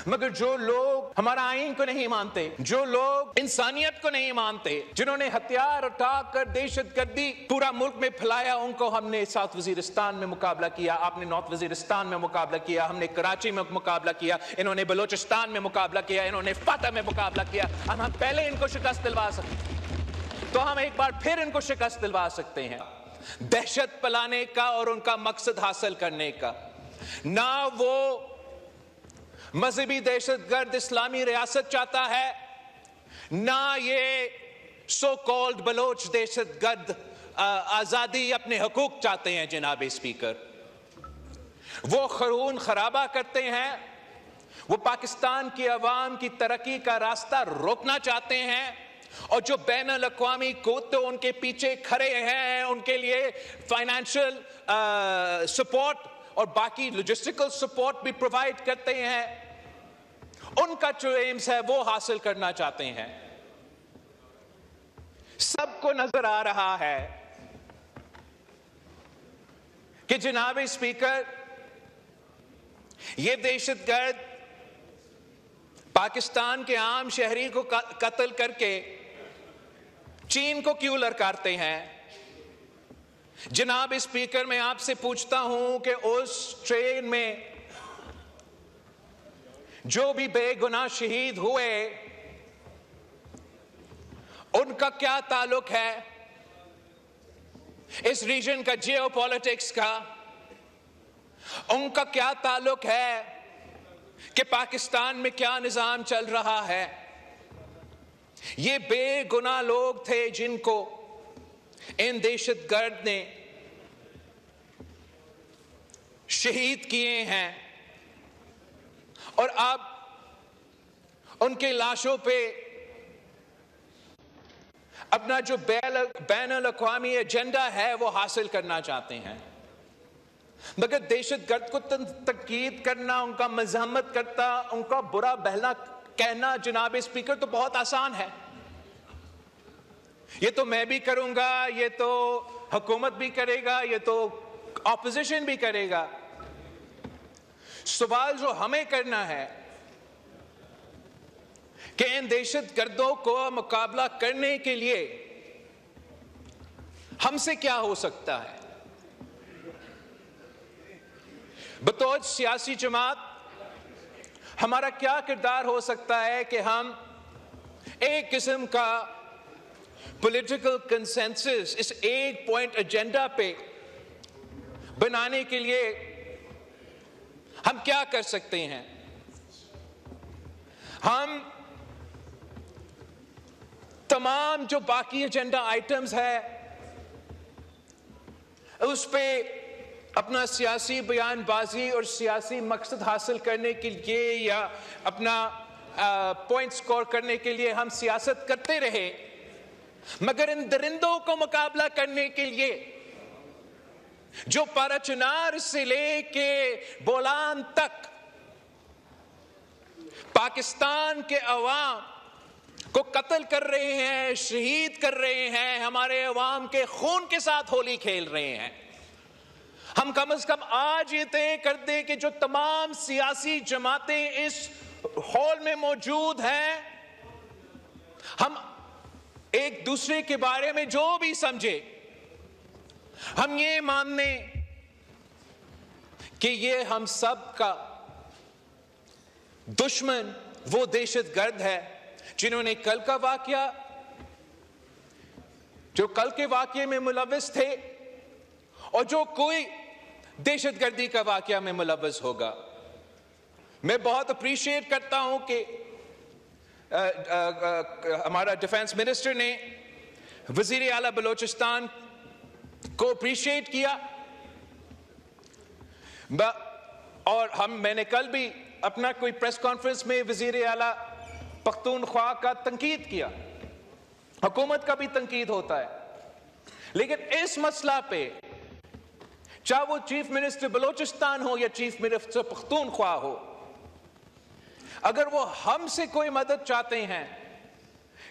मगर जो लोग हमारा आईन को नहीं मानते, जो लोग इंसानियत को नहीं मानते, जिन्होंने हथियार उठाकर दहशतगर्दी पूरा मुल्क में फैलाया, उनको हमने साउथ वजीरिस्तान में मुकाबला किया, आपने नॉर्थ वजीरिस्तान में मुकाबला किया, हमने कराची में मुकाबला किया, इन्होंने बलोचिस्तान में मुकाबला किया, इन्होंने फाटा में मुकाबला किया। अब हम पहले इनको शिकस्त दिलवा सकते, तो हम एक बार फिर इनको शिकस्त दिलवा सकते हैं। दहशत फैलाने का और उनका मकसद हासिल करने का, ना वो मजहबी दहशतगर्द इस्लामी रियासत चाहता है, ना ये सो कॉल्ड बलोच दहशतगर्द आजादी अपने हकूक चाहते हैं। जनाब स्पीकर, वो खून खराबा करते हैं, वो पाकिस्तान की अवाम की तरक्की का रास्ता रोकना चाहते हैं, और जो बैनुल अक़वामी कुव्वतें उनके पीछे खड़े हैं, उनके लिए फाइनेंशियल सपोर्ट और बाकी लॉजिस्टिकल सपोर्ट भी प्रोवाइड करते हैं, उनका जो एम्स है वो हासिल करना चाहते हैं। सबको नजर आ रहा है कि जनाब स्पीकर, ये दहशतगर्द पाकिस्तान के आम शहरी को कत्ल करके चीन को क्यों ललकारते हैं? जनाब स्पीकर, मैं आपसे पूछता हूं कि उस ट्रेन में जो भी बेगुनाह शहीद हुए, उनका क्या ताल्लुक है इस रीजन का, जियोपॉलिटिक्स का? उनका क्या ताल्लुक है कि पाकिस्तान में क्या निजाम चल रहा है? ये बेगुनाह लोग थे जिनको इन दहशतगर्द ने शहीद किए हैं, और अब उनके लाशों पे अपना जो बैनुल अक़वामी एजेंडा है वो हासिल करना चाहते हैं। मगर दहशतगर्द को तनकीद करना, उनका मज़म्मत करता, उनका बुरा भला कहना जनाब स्पीकर तो बहुत आसान है। ये तो मैं भी करूंगा, ये तो हुकूमत भी करेगा, ये तो ऑपोजिशन भी करेगा। सवाल जो हमें करना है कि इन दहशतगर्दों को मुकाबला करने के लिए हमसे क्या हो सकता है। बतौर सियासी जमात हमारा क्या किरदार हो सकता है कि हम एक किस्म का पॉलिटिकल कंसेंसस इस एक पॉइंट एजेंडा पे बनाने के लिए हम क्या कर सकते हैं? हम तमाम जो बाकी एजेंडा आइटम्स है उस पे अपना सियासी बयानबाजी और सियासी मकसद हासिल करने के लिए या अपना पॉइंट स्कोर करने के लिए हम सियासत करते रहे, मगर इन दरिंदों को मुकाबला करने के लिए जो पाराचुनार से लेके बोलान तक पाकिस्तान के अवाम को कत्ल कर रहे हैं, शहीद कर रहे हैं, हमारे अवाम के खून के साथ होली खेल रहे हैं, हम कम से कम आज ये तय कर दें कि जो तमाम सियासी जमातें इस हॉल में मौजूद हैं, हम एक दूसरे के बारे में जो भी समझे, हम ये मान लें कि ये हम सब का दुश्मन वो दहशतगर्द है जिन्होंने कल का वाकया, जो कल के वाकये में मुलव्वस थे और जो कोई दहशतगर्दी का वाकया में मुलव्वस होगा। मैं बहुत अप्रिशिएट करता हूं कि हमारा डिफेंस मिनिस्टर ने वजीर आला बलोचिस्तान को अप्रिशिएट किया, और मैंने कल भी अपना कोई प्रेस कॉन्फ्रेंस में वजीर आला पख्तूनख्वा का तनकीद किया। हुकूमत का भी तनकीद होता है, लेकिन इस मसला पे चाहे वो चीफ मिनिस्टर बलोचिस्तान हो या चीफ मिनिस्टर पख्तूनख्वा हो, अगर वो हमसे कोई मदद चाहते हैं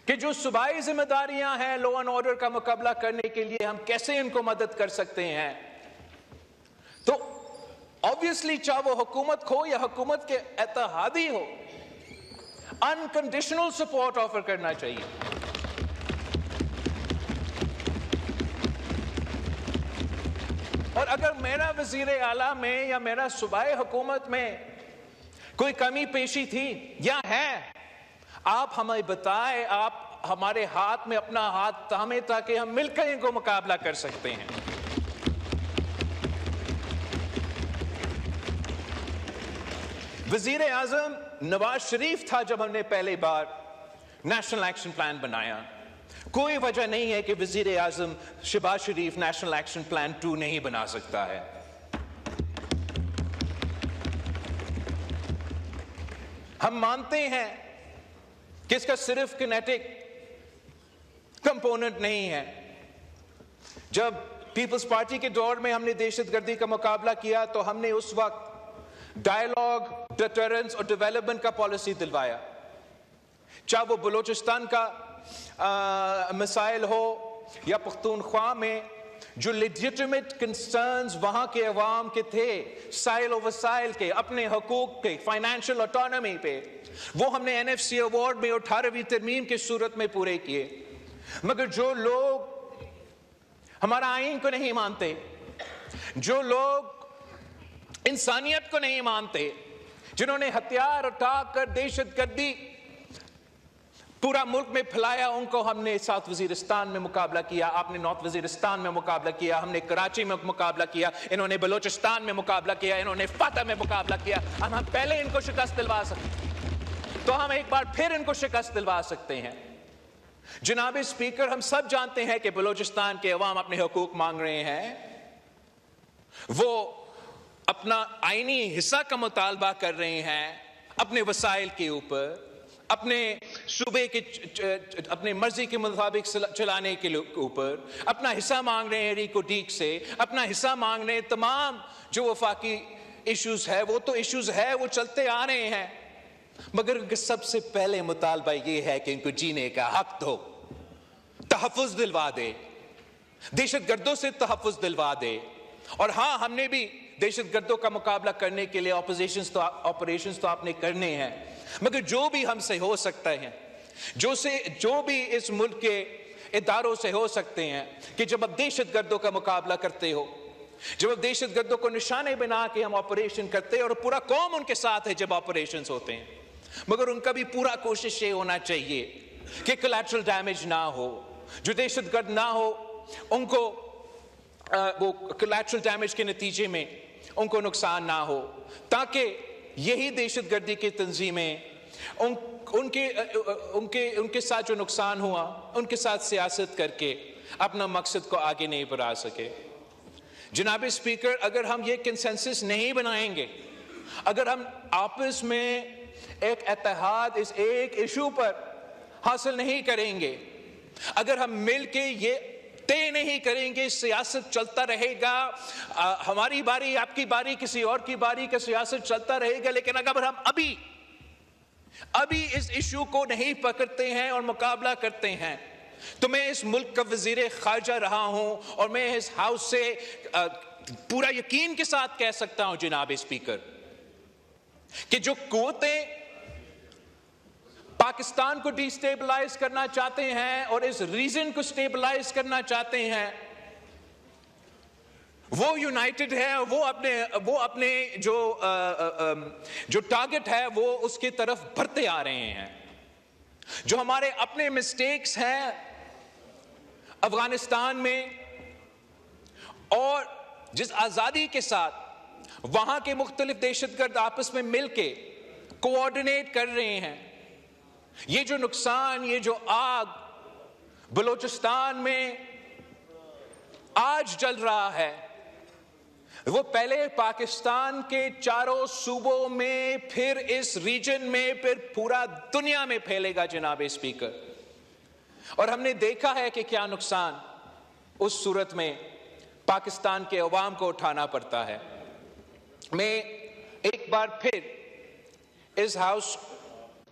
कि जो सूबाई जिम्मेदारियां हैं लॉ एंड ऑर्डर का मुकाबला करने के लिए हम कैसे इनको मदद कर सकते हैं, तो ऑब्वियसली चाहे वो हुकूमत हो या हुकूमत के इत्तेहादी हो, अनकंडीशनल सपोर्ट ऑफर करना चाहिए। और अगर मेरा वजीर आला में या मेरा सूबाई हुकूमत में कोई कमी पेशी थी या है, आप हमें बताएं, आप हमारे हाथ में अपना हाथ थामे ताकि हम मिलकर इनको मुकाबला कर सकते हैं। वजीर आजम नवाज शरीफ था जब हमने पहली बार नेशनल एक्शन प्लान बनाया। कोई वजह नहीं है कि वजीर आजम शहबाज शरीफ नेशनल एक्शन प्लान 2 नहीं बना सकता है। हम मानते हैं कि इसका सिर्फ किनेटिक कंपोनेंट नहीं है। जब पीपल्स पार्टी के दौर में हमने दहशतगर्दी का मुकाबला किया तो हमने उस वक्त डायलॉग, डिटरेंस और डेवलपमेंट का पॉलिसी दिलवाया। चाहे वो बलूचिस्तान का मसाइल हो या पख्तूनख्वा में जो लेजिटिमेट कंसर्न्स वहां के अवाम के थे, साइल और वसाइल के, अपने हकूक के, फाइनेंशियल ऑटोनॉमी पे, वो हमने एनएफसी अवार्ड में 18वीं तरमीम के सूरत में पूरे किए। मगर जो लोग हमारा आईन को नहीं मानते, जो लोग इंसानियत को नहीं मानते, जिन्होंने हथियार उठाकर दहशतगर्दी पूरा मुल्क में फैलाया, उनको हमने साउथ वजीरिस्तान में मुकाबला किया, आपने नॉर्थ वजीरिस्तान में मुकाबला किया, हमने कराची में मुकाबला किया, इन्होंने बलूचिस्तान में मुकाबला किया, इन्होंने फाता में मुकाबला किया। हम पहले इनको शिकस्त दिलवा सकते, तो हम एक बार फिर इनको शिकस्त दिलवा सकते हैं। जनाब स्पीकर, हम सब जानते हैं कि बलूचिस्तान के अवाम अपने हकूक मांग रहे हैं, वो अपना आईनी हिस्सा का मुतालबा कर रहे हैं, अपने वसाइल के ऊपर, अपने सूबे के अपने मर्जी के मुताबिक चलाने के ऊपर अपना हिस्सा मांग रहे हैं। रिको डीक से अपना हिस्सा मांग रहे हैं। तमाम जो वफाकी इश्यूज है, वो तो इश्यूज है, वो चलते आ रहे हैं, मगर उनके सबसे पहले मुतालबा ये है कि इनको जीने का हक दो, तहफ़्फ़ुज़ दिलवा दे, दहशतगर्दों से तहफ़्फ़ुज़ दिलवा दे। और हाँ, हमने भी दहशतगर्दों का मुकाबला करने के लिए ऑपरेशंस तो आपने करने हैं, मगर जो भी हमसे हो सकता है, जो भी इस मुल्क के इदारों से हो सकते हैं, कि जब आप दहशतगर्दों का मुकाबला करते हो, जब आप दहशतगर्दों को निशाने बना के हम ऑपरेशन करते हैं, और पूरा कौम उनके साथ है जब ऑपरेशंस होते हैं, मगर उनका भी पूरा कोशिश ये होना चाहिए कि कोलैटरल डैमेज ना हो, जो दहशतगर्द ना हो उनको वो कोलैटरल डैमेज के नतीजे में उनको नुकसान ना हो, ताकि यही दहशतगर्दी की तंजीमें उनके साथ जो नुकसान हुआ, उनके साथ सियासत करके अपना मकसद को आगे नहीं बढ़ा सके। जनाब स्पीकर, अगर हम ये कंसेंसस नहीं बनाएंगे, अगर हम आपस में एक इत्तेहाद इस एक इशू पर हासिल नहीं करेंगे, अगर हम मिल के ये तय नहीं करेंगे, सियासत चलता रहेगा, हमारी बारी, आपकी बारी, किसी और की बारी का सियासत चलता रहेगा। लेकिन अगर हम अभी इस इशू को नहीं पकड़ते हैं और मुकाबला करते हैं, तो मैं इस मुल्क का वजीर खारजा रहा हूं और मैं इस हाउस से पूरा यकीन के साथ कह सकता हूं जनाब स्पीकर, कि जो कुव्वतें पाकिस्तान को डिस्टेबलाइज करना चाहते हैं और इस रीजन को स्टेबलाइज करना चाहते हैं, वो यूनाइटेड है, वो अपने जो टारगेट है वो उसकी तरफ बढ़ते आ रहे हैं। जो हमारे अपने मिस्टेक्स हैं अफगानिस्तान में, और जिस आजादी के साथ वहां के मुख्तलिफ दहशतगर्द आपस में मिलके कोऑर्डिनेट कर रहे हैं, ये जो नुकसान, ये जो आग बलूचिस्तान में आज जल रहा है, वो पहले पाकिस्तान के चारों सूबों में, फिर इस रीजन में, फिर पूरा दुनिया में फैलेगा जनाब स्पीकर। और हमने देखा है कि क्या नुकसान उस सूरत में पाकिस्तान के अवाम को उठाना पड़ता है। मैं एक बार फिर इस हाउस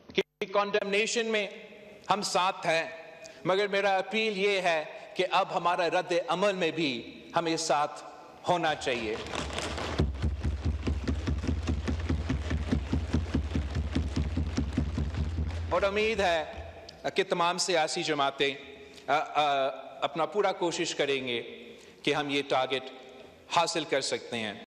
की कॉन्डेमनेशन में हम साथ हैं, मगर मेरा अपील ये है कि अब हमारा रद्द अमल में भी हमें साथ होना चाहिए। और उम्मीद है कि तमाम सियासी जमातें अपना पूरा कोशिश करेंगे कि हम ये टारगेट हासिल कर सकते हैं।